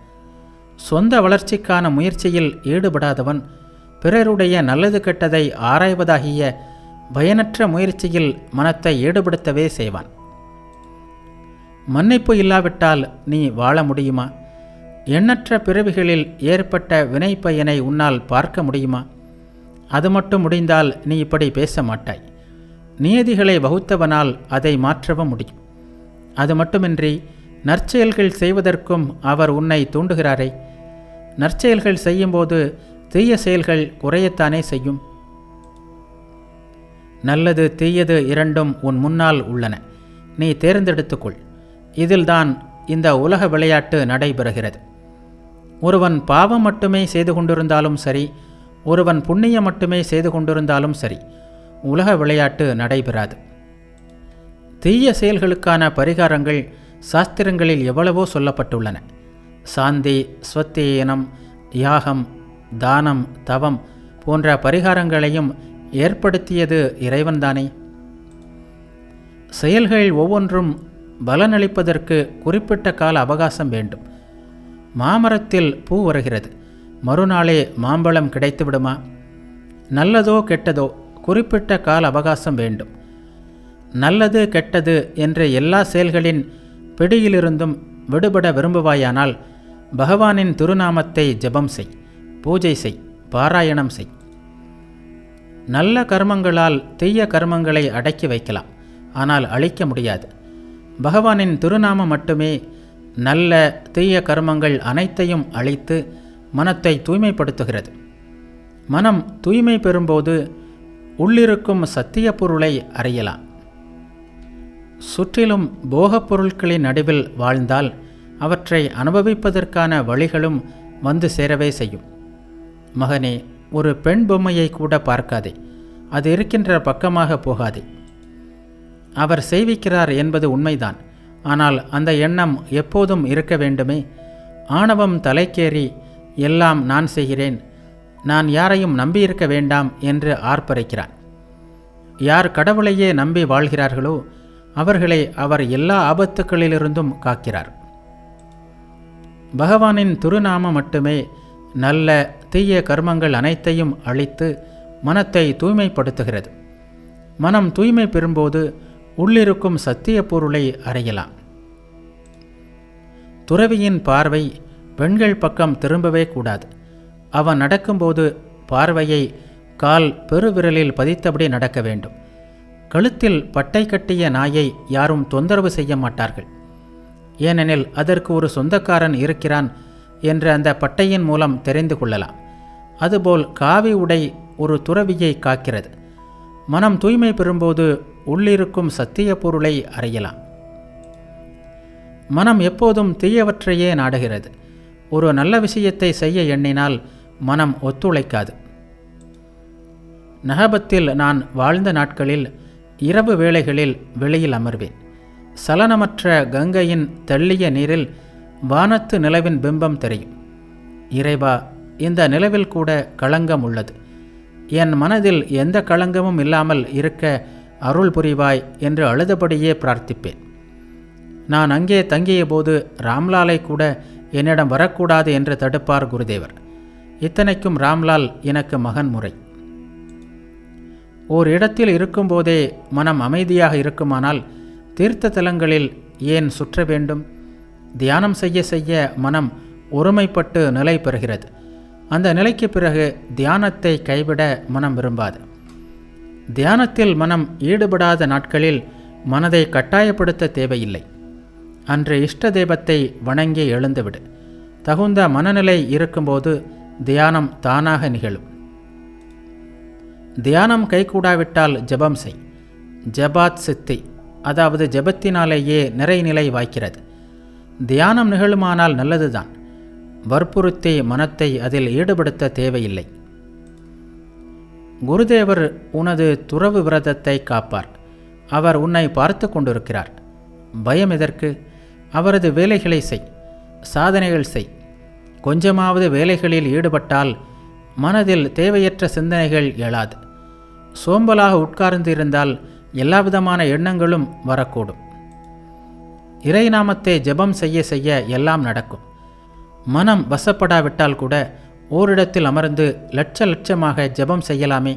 சொந்த வளர்ச்சிக்கான முயற்சியில் ஈடுபடாதவன் பிறருடைய நல்லது கெட்டதை ஆராய்வதாகிய பயனற்ற முயற்சியில் மனத்தை ஈடுபடுத்தவே செய்வான். மன்னிப்பு இல்லாவிட்டால் நீ வாழ முடியுமா? எண்ணற்ற பிறவிகளில் ஏற்பட்ட வினை பயனை உன்னால் பார்க்க முடியுமா? அது மட்டும் முடிந்தால் நீ இப்படி பேச மாட்டாய். நியதிகளை வகுத்தவனால் அதை மாற்றவும் முடியும். அது மட்டுமின்றி நற்செயல்கள் செய்வதற்கும் அவர் உன்னை தூண்டுகிறாரே. நற்செயல்கள் செய்யும்போது தீய செயல்கள் குறையத்தானே செய்யும். நல்லது தீயது இரண்டும் உன் முன்னால் உள்ளன. நீ தேர்ந்தெடுத்துக்கொள். இதில்தான் இந்த உலக விளையாட்டு நடைபெறுகிறது. ஒருவன் பாவம் மட்டுமே செய்து கொண்டிருந்தாலும் சரி, ஒருவன் புண்ணியம் மட்டுமே செய்து கொண்டிருந்தாலும் சரி, உலக விளையாட்டு நடைபெறாது. தீய செயல்களுக்கான பரிகாரங்கள் சாஸ்திரங்களில் எவ்வளவோ சொல்லப்பட்டுள்ளன. சாந்தி, ஸ்வத்தியனம், யாகம், தானம், தவம் போன்ற பரிகாரங்களையும் ஏற்படுத்தியது இறைவன்தானே. செயல்கள் ஒவ்வொன்றும் பலனளிப்பதற்கு குறிப்பிட்ட கால அவகாசம் வேண்டும். மாமரத்தில் பூ வருகிறது, மறுநாளே மாம்பழம் கிடைத்து விடுமா? நல்லதோ கெட்டதோ குறிப்பிட்ட கால அவகாசம் வேண்டும். நல்லது கெட்டது என்ற எல்லா செயல்களின் பிடியிலிருந்தும் விடுபட விரும்புவாயானால் பகவானின் திருநாமத்தை ஜெபம் செய், பூஜை செய், பாராயணம் செய். நல்ல கர்மங்களால் தீய கர்மங்களை அடக்கி வைக்கலாம், ஆனால் அழிக்க முடியாது. பகவானின் திருநாமம் மட்டுமே நல்ல தீய கர்மங்கள் அனைத்தையும் அழித்து மனத்தை தூய்மைப்படுத்துகிறது. மனம் தூய்மை பெறும்போது உள்ளிருக்கும் சத்திய பொருளை அறியலாம். சுற்றிலும் போகப் பொருட்களின் நடுவில் வாழ்ந்தால் அவற்றை அனுபவிப்பதற்கான வழிகளும் வந்து சேரவே செய்யும். மகனே, ஒரு பெண் பொம்மையை கூட பார்க்காதே, அது இருக்கின்ற பக்கமாக போகாதே. அவர் செய்விக்கிறார் என்பது உண்மைதான், ஆனால் அந்த எண்ணம் எப்போதும் இருக்க வேண்டுமே. ஆணவம் தலைக்கேறி எல்லாம் நான் செய்கிறேன், நான் யாரையும் நம்பியிருக்க வேண்டாம் என்று ஆர்ப்பரிக்கிறான். யார் கடவுளையே நம்பி வாழ்கிறார்களோ அவர்களை அவர் எல்லா ஆபத்துக்களிலிருந்தும் காக்கிறார். பகவானின் திருநாமம் மட்டுமே நல்ல தீய கர்மங்கள் அனைத்தையும் அழித்து மனத்தை தூய்மைப்படுத்துகிறது. மனம் தூய்மை பெறும்போது உள்ளிருக்கும் சத்திய பொருளை அறியலாம். துறவியின் பார்வை பெண்கள் பக்கம் திரும்பவே கூடாது. அவன் நடக்கும்போது பார்வையை கால் பெருவிரலில் பதித்தபடி நடக்க வேண்டும். கழுத்தில் பட்டை கட்டிய நாயை யாரும் தொந்தரவு செய்ய மாட்டார்கள். ஏனெனில் அதற்கு ஒரு சொந்தக்காரன் இருக்கிறான் என்று அந்த பட்டையின் மூலம் தெரிந்து கொள்ளலாம். அதுபோல் காவி உடை ஒரு துறவியை காக்கிறது. மனம் தூய்மை பெறும்போது உள்ளிருக்கும் சத்திய பொருளை அறியலாம். மனம் எப்போதும் தீயவற்றையே நாடுகிறது. ஒரு நல்ல விஷயத்தை செய்ய எண்ணினால் மனம் ஒத்துழைக்காது. நகபத்தில் நான் வாழ்ந்த நாட்களில் இரவு வேளைகளில் வெளியில் அமர்வேன். சலனமற்ற கங்கையின் தெள்ளிய நீரில் வானத்து நிலவின் பிம்பம் தெரியும். இறைவா, இந்த நிலவில் கூட களங்கம் உள்ளது. என் மனதில் எந்த களங்கமும் இல்லாமல் இருக்க அருள் புரிவாய் என்று அழுதபடியே பிரார்த்திப்பேன். நான் அங்கே தங்கிய போது ராம்லாலை கூட என்னிடம் வரக்கூடாது என்று தடுப்பார் குருதேவர். இத்தனைக்கும் ராம்லால் எனக்கு மகன் முறை. ஓர் இடத்தில் இருக்கும்போதே மனம் அமைதியாக இருக்குமானால் தீர்த்த தலங்களில் ஏன் சுற்ற வேண்டும்? தியானம் செய்ய செய்ய மனம் ஒருமைப்பட்டு நிலை பெறுகிறது. அந்த நிலைக்கு பிறகு தியானத்தை கைவிட மனம் விரும்பாது. தியானத்தில் மனம் ஈடுபடாத நாட்களில் மனதை கட்டாயப்படுத்த தேவையில்லை. அன்று இஷ்ட தெய்வத்தை வணங்கி எழுந்துவிடு. தகுந்த மனநிலை இருக்கும்போது தியானம் தானாக நிகழும். தியானம் கைகூடாவிட்டால் ஜபம் செய். ஜபாத் சித்தி, அதாவது ஜபத்தினாலேயே நிறைநிலை வாய்க்கிறது. தியானம் நிகழுமானால் நல்லதுதான். வற்புறுத்தி மனத்தை அதில் ஈடுபடுத்த தேவையில்லை. குருதேவர் உனது துறவு விரதத்தை காப்பார். அவர் உன்னை பார்த்து கொண்டிருக்கிறார். பயம் எதற்கு? அவரது வேலைகளை செய், சாதனைகள் செய். கொஞ்சமாவது வேலைகளில் ஈடுபட்டால் மனதில் தேவையற்ற சிந்தனைகள் எழாது. சோம்பலாக உட்கார்ந்திருந்தால் எல்லாவிதமான எண்ணங்களும் வரக்கூடும். இறைநாமத்தை ஜெபம் செய்ய செய்ய எல்லாம் நடக்கும். மனம் வசப்படாவிட்டால் கூட ஓரிடத்தில் அமர்ந்து லட்சமாக ஜெபம் செய்யலாமே.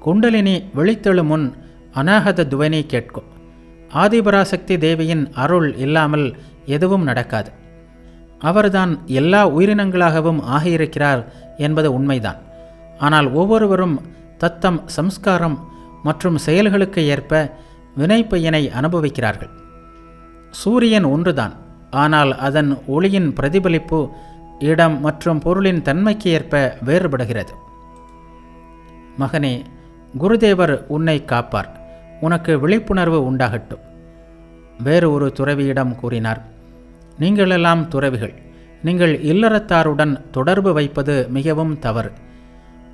குண்டலினி வெளித்தெழு முன் அநாகத துவனி கேட்கும். ஆதிபராசக்தி தேவியின் அருள் இல்லாமல் எதுவும் நடக்காது. அவர்தான் எல்லா உயிரினங்களாகவும் ஆகியிருக்கிறார் என்பது உண்மைதான். ஆனால் ஒவ்வொருவரும் தத்தம் சம்ஸ்காரம் மற்றும் செயல்களுக்கு ஏற்ப வினைப்பயனை அனுபவிக்கிறார்கள். சூரியன் ஒன்றுதான், ஆனால் அதன் ஒளியின் பிரதிபலிப்பு இடம் மற்றும் பொருளின் தன்மைக்கு ஏற்ப வேறுபடுகிறது. மகனே, குருதேவர் உன்னை காப்பார். உனக்கு விழிப்புணர்வு உண்டாகட்டும். வேறு ஒரு துறவியிடம் கூறினார், நீங்களெல்லாம் துறவிகள். நீங்கள் இல்லறத்தாருடன் தொடர்பு வைப்பது மிகவும் தவறு.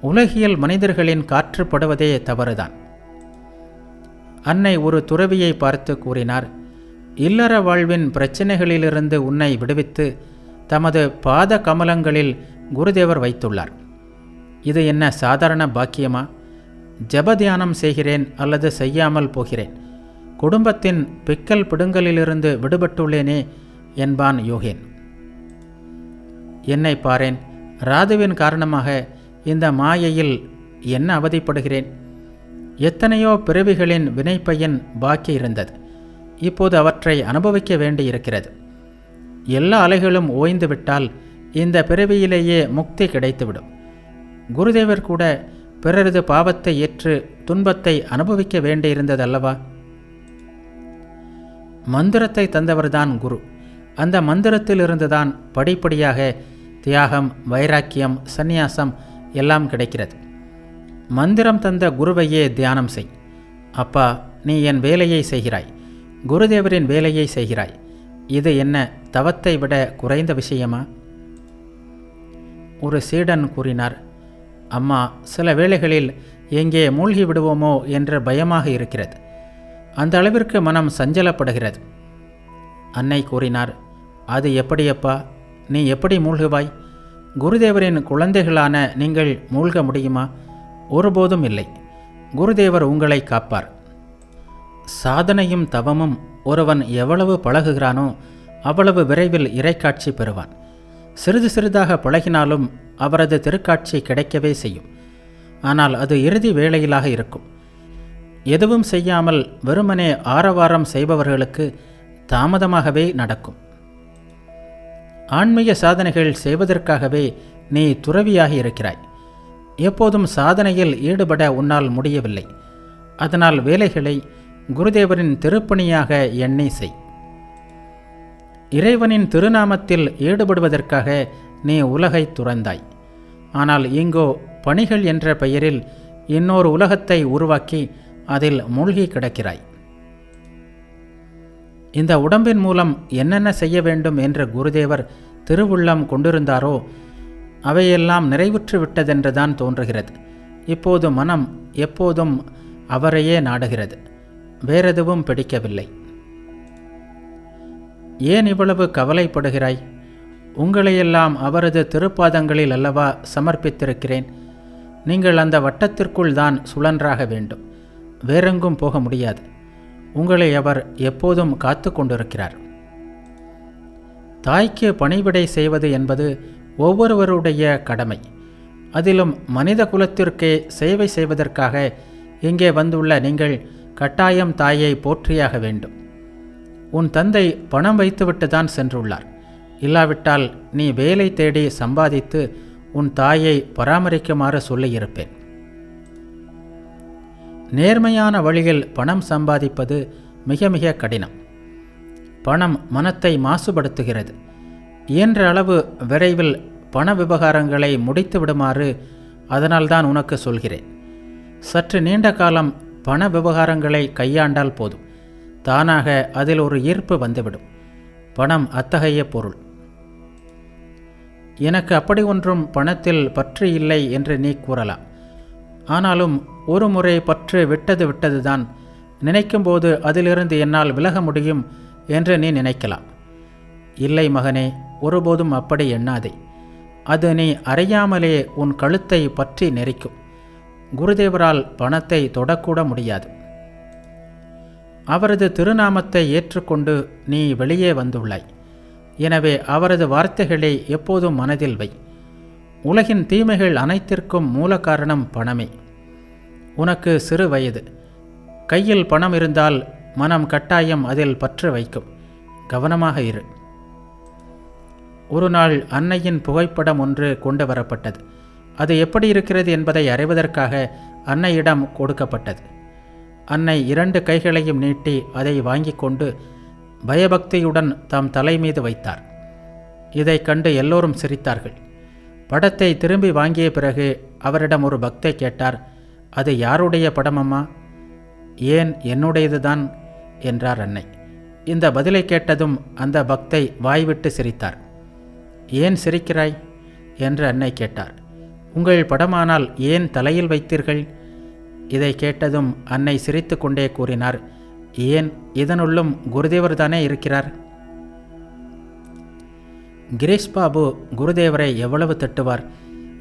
உலகியல் மனிதர்களின் காற்றுப்படுவதே தவறுதான். அன்னை ஒரு துறவியை பார்த்து கூறினார், இல்லற வாழ்வின் பிரச்சனைகளிலிருந்து உன்னை விடுவித்து தமது பாத கமலங்களில் குருதேவர் வைத்துள்ளார். இது என்ன சாதாரண பாக்கியமா? ஜபதியானம் செய்கிறேன் அல்லது செய்யாமல் போகிறேன். குடும்பத்தின் பிக்கல் பிடுங்கலிலிருந்து விடுபட்டுள்ளேனே என்பான் யோகேன். என்னை பாரேன், ராதுவின் காரணமாக இந்த மாயையில் என்ன அவதிப்படுகிறேன். எத்தனையோ பிறவிகளின் வினைப்பயன் பாக்கி இருந்தது. இப்போது அவற்றை அனுபவிக்க வேண்டியிருக்கிறது. எல்லா அலைகளும் ஓய்ந்துவிட்டால் இந்த பிறவியிலேயே முக்தி கிடைத்துவிடும். குருதேவர் கூட பிறரது பாவத்தை ஏற்று துன்பத்தை அனுபவிக்க வேண்டியிருந்ததல்லவா? மந்திரத்தை தந்தவர்தான் குரு. அந்த மந்திரத்திலிருந்துதான் படிப்படியாக தியாகம், வைராக்கியம், சந்நியாசம் எல்லாம் கிடைக்கிறது. மந்திரம் தந்த குருவையே தியானம் செய். அப்பா, நீ என் வேலையை செய்கிறாய், குருதேவரின் வேலையை செய்கிறாய். இது என்ன தவத்தை விட குறைந்த விஷயமா? ஒரு சீடன் கூறினார், அம்மா, சில வேளைகளில் எங்கே மூழ்கி விடுவோமோ என்ற பயமாக இருக்கிறது. அந்த அளவிற்கு மனம் சஞ்சலப்படுகிறது. அன்னை கூறினார், அது எப்படியப்பா? நீ எப்படி மூழ்குவாய்? குருதேவரின் குழந்தைகளான நீங்கள் மூழ்க முடியுமா? ஒருபோதும் இல்லை. குருதேவர் உங்களை காப்பார். சாதனையும் தவமும் ஒருவன் எவ்வளவு பழகுகிறானோ அவ்வளவு விரைவில் இறைக்காட்சி பெறுவான். சிறிது சிறிதாக பழகினாலும் அவரது திருக்காட்சி கிடைக்கவே செய்யும். ஆனால் அது இறுதி வேளையிலாக இருக்கும். எதுவும் செய்யாமல் வெறுமனே ஆரவாரம் செய்பவர்களுக்கு தாமதமாகவே நடக்கும். ஆன்மீக சாதனைகள் செய்வதற்காகவே நீ துறவியாகி இருக்கிறாய். எப்போதும் சாதனையில் ஈடுபட உன்னால் முடியவில்லை. அதனால் வேலைகளை குருதேவரின் திருப்பணியாக எண்ணி செய். இறைவனின் திருநாமத்தில் ஈடுபடுவதற்காக நீ உலகை துறந்தாய். ஆனால் இங்கோ பணிகள் என்ற பெயரில் இன்னொரு உலகத்தை உருவாக்கி அதில் மூழ்கி கிடக்கிறாய். இந்த உடம்பின் மூலம் என்னென்ன செய்ய வேண்டும் என்று குருதேவர் திருவுள்ளம் கொண்டிருந்தாரோ அவையெல்லாம் நிறைவுற்று விட்டதென்றுதான் தோன்றுகிறது. இப்போது மனம் எப்போதும் அவரையே நாடுகிறது, வேறெதுவும் பிடிக்கவில்லை. ஏன் இவ்வளவு கவலைப்படுகிறாய்? உங்களையெல்லாம் அவரது திருப்பாதங்களில் அல்லவா சமர்ப்பித்திருக்கிறேன். நீங்கள் அந்த வட்டத்திற்குள் தான் சுழன்றாக வேண்டும், வேறெங்கும் போக முடியாது. உங்களை அவர் எப்போதும் காத்து கொண்டிருக்கிறார். தாய்க்கு பணிவிடை செய்வது என்பது ஒவ்வொருவருடைய கடமை. அதிலும் மனித குலத்திற்கே சேவை செய்வதற்காக இங்கே வந்துள்ள நீங்கள் கட்டாயம் தாயை போற்றியாக வேண்டும். உன் தந்தை பணம் வைத்துவிட்டு தான் சென்றுள்ளார். இல்லாவிட்டால் நீ வேலை தேடி சம்பாதித்து உன் தாயை பராமரிக்குமாறு சொல்லியிருப்பேன். நேர்மையான வழியில் பணம் சம்பாதிப்பது மிக மிக கடினம். பணம் மனத்தை மாசுபடுத்துகிறது. இயன்ற அளவு விரைவில் பண விவகாரங்களை முடித்து விடுமாறு அதனால்தான் உனக்கு சொல்கிறேன். சற்று நீண்ட காலம் பண விவகாரங்களை கையாண்டால் போதும், தானாக அதில் ஒரு ஈர்ப்பு வந்துவிடும். பணம் அத்தகைய பொருள். எனக்கு அப்படி ஒன்றும் பணத்தில் பற்று இல்லை என்று நீ கூறலாம். ஆனாலும் ஒரு முறை பற்று விட்டதுதான். நினைக்கும்போது அதிலிருந்து என்னால் விலக முடியும் என்று நீ நினைக்கலாம். இல்லை மகனே, ஒருபோதும் அப்படி எண்ணாதே. அது நீ அறியாமலே உன் கழுத்தை பற்றி நெரிக்கும். குருதேவரால் பணத்தை தொடக்கூட முடியாது. அவரது திருநாமத்தை ஏற்றுக்கொண்டு நீ வெளியே வந்துள்ளாய். எனவே அவரது வார்த்தைகளை எப்போதும் மனதில் வை. உலகின் தீமைகள் அனைத்திற்கும் மூல காரணம் பணமே. உனக்கு சிறு வயது. கையில் பணம் இருந்தால் மனம் கட்டாயம் அதில் பற்று வைக்கும். கவனமாக இரு. ஒரு நாள் அன்னையின் புகைப்படம் ஒன்று கொண்டு வரப்பட்டது. அது எப்படி இருக்கிறது என்பதை அறிவதற்காக அன்னையிடம் கொடுக்கப்பட்டது. அன்னை 2 கைகளையும் நீட்டி அதை வாங்கி கொண்டு பயபக்தியுடன் தம் தலை மீது வைத்தார். இதை கண்டு எல்லோரும் சிரித்தார்கள். படத்தை திரும்பி வாங்கிய பிறகு அவரிடம் ஒரு பக்தை கேட்டார், அது யாருடைய படமம்மா? ஏன் என்னுடையதுதான் என்றார் அன்னை. இந்த பதிலை கேட்டதும் அந்த பக்தை வாய்விட்டு சிரித்தார். ஏன் சிரிக்கிறாய் என்று அன்னை கேட்டார். உங்கள் படமானால் ஏன் தலையில் வைத்தீர்கள்? இதை கேட்டதும் அன்னை சிரித்து கொண்டே கூறினார், ஏன், இதனுள்ளும் குருதேவர் தானே இருக்கிறார். கிரீஷ் பாபு குருதேவரை எவ்வளவு திட்டுவார்.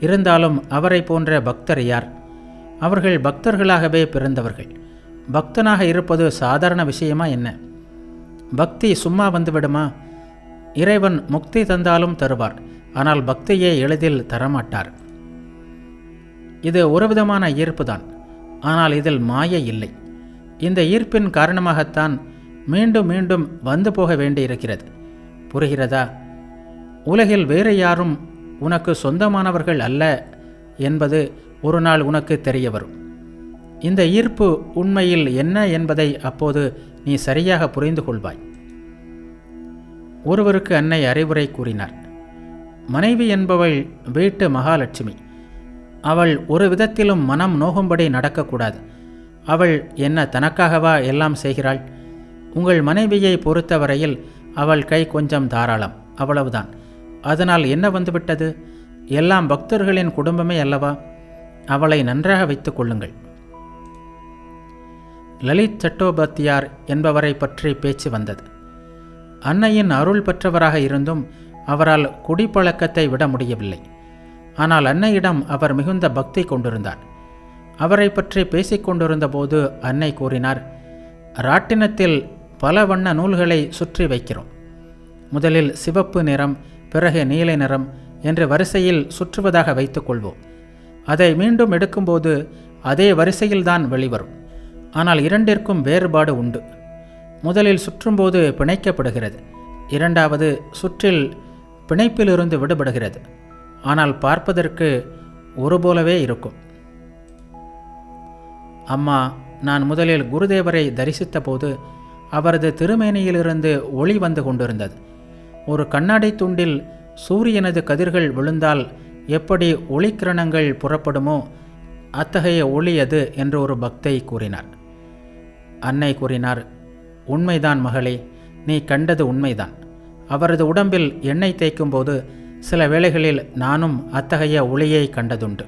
இருந்தாலும் அவரை போன்ற பக்தர் யார்? அவர்கள் பக்தர்களாகவே பிறந்தவர்கள். பக்தனாக இருப்பது சாதாரண விஷயமா என்ன? பக்தி சும்மா வந்துவிடுமா? இறைவன் முக்தி தந்தாலும் தருவார், ஆனால் பக்தியை எளிதில் தரமாட்டார். இது ஒரு விதமான ஈர்ப்பு தான், ஆனால் இதில் மாயை இல்லை. இந்த ஈர்ப்பின் காரணமாகத்தான் மீண்டும் மீண்டும் வந்து போக வேண்டியிருக்கிறது. புரிகிறதா? உலகில் வேறு யாரும் உனக்கு சொந்தமானவர்கள் அல்ல என்பது ஒரு நாள் உனக்கு தெரிய வரும். இந்த ஈர்ப்பு உண்மையில் என்ன என்பதை அப்போது நீ சரியாக புரிந்து கொள்வாய். ஒருவருக்கு அன்னை அறிவுரை கூறினார். மனைவி என்பவள் வீட்டு மகாலட்சுமி. அவள் ஒரு விதத்திலும் மனம் நோகும்படி நடக்கக்கூடாது. அவள் என்ன தனக்காகவா எல்லாம் செய்கிறாள்? உங்கள் மனைவியை பொறுத்தவரையில் அவள் கை கொஞ்சம் தாராளம், அவ்வளவுதான். அதனால் என்ன வந்துவிட்டது? எல்லாம் பக்தர்களின் குடும்பமே அல்லவா? அவளை நன்றாக வைத்துக் கொள்ளுங்கள். லலித் சட்டோபாத்தியார் என்பவரை பற்றி பேச்சு வந்தது. அன்னையின் அருள் பெற்றவராக இருந்தும் அவரால் குடிப்பழக்கத்தை விட முடியவில்லை. ஆனால் அன்னையிடம் அவர் மிகுந்த பக்தி கொண்டிருந்தார். அவரை பற்றி பேசிக்கொண்டிருந்த போது அன்னை கூறினார், ராட்டினத்தில் பல வண்ண நூல்களை சுற்றி வைக்கிறோம். முதலில் சிவப்பு நிறம், பிறகு நீல நிறம் என்று வரிசையில் சுற்றுவதாக வைத்துக்கொள்வோம். அதை மீண்டும் எடுக்கும்போது அதே வரிசையில்தான் வெளிவரும். ஆனால் இரண்டிற்கும் வேறுபாடு உண்டு. முதலில் சுற்றும்போது பிணைக்கப்படுகிறது, இரண்டாவது சுற்றில் பிணைப்பிலிருந்து விடுபடுகிறது. ஆனால் பார்ப்பதற்கு ஒருபோலவே இருக்கும். அம்மா, நான் முதலில் குருதேவரை தரிசித்த போது அவரது திருமேனியிலிருந்து ஒளி வந்து கொண்டிருந்தது. ஒரு கண்ணாடி துண்டில் சூரியனது கதிர்கள் விழுந்தால் எப்படி ஒளிக்கிரணங்கள் புறப்படுமோ அத்தகைய ஒளி அது என்று ஒரு பக்தை கூறினார். அன்னை கூறினார், உண்மைதான் மகளே, நீ கண்டது உண்மைதான். அவரது உடம்பில் எண்ணெய் தேய்க்கும்போது சில வேளைகளில் நானும் அத்தகைய ஒளியை கண்டதுண்டு.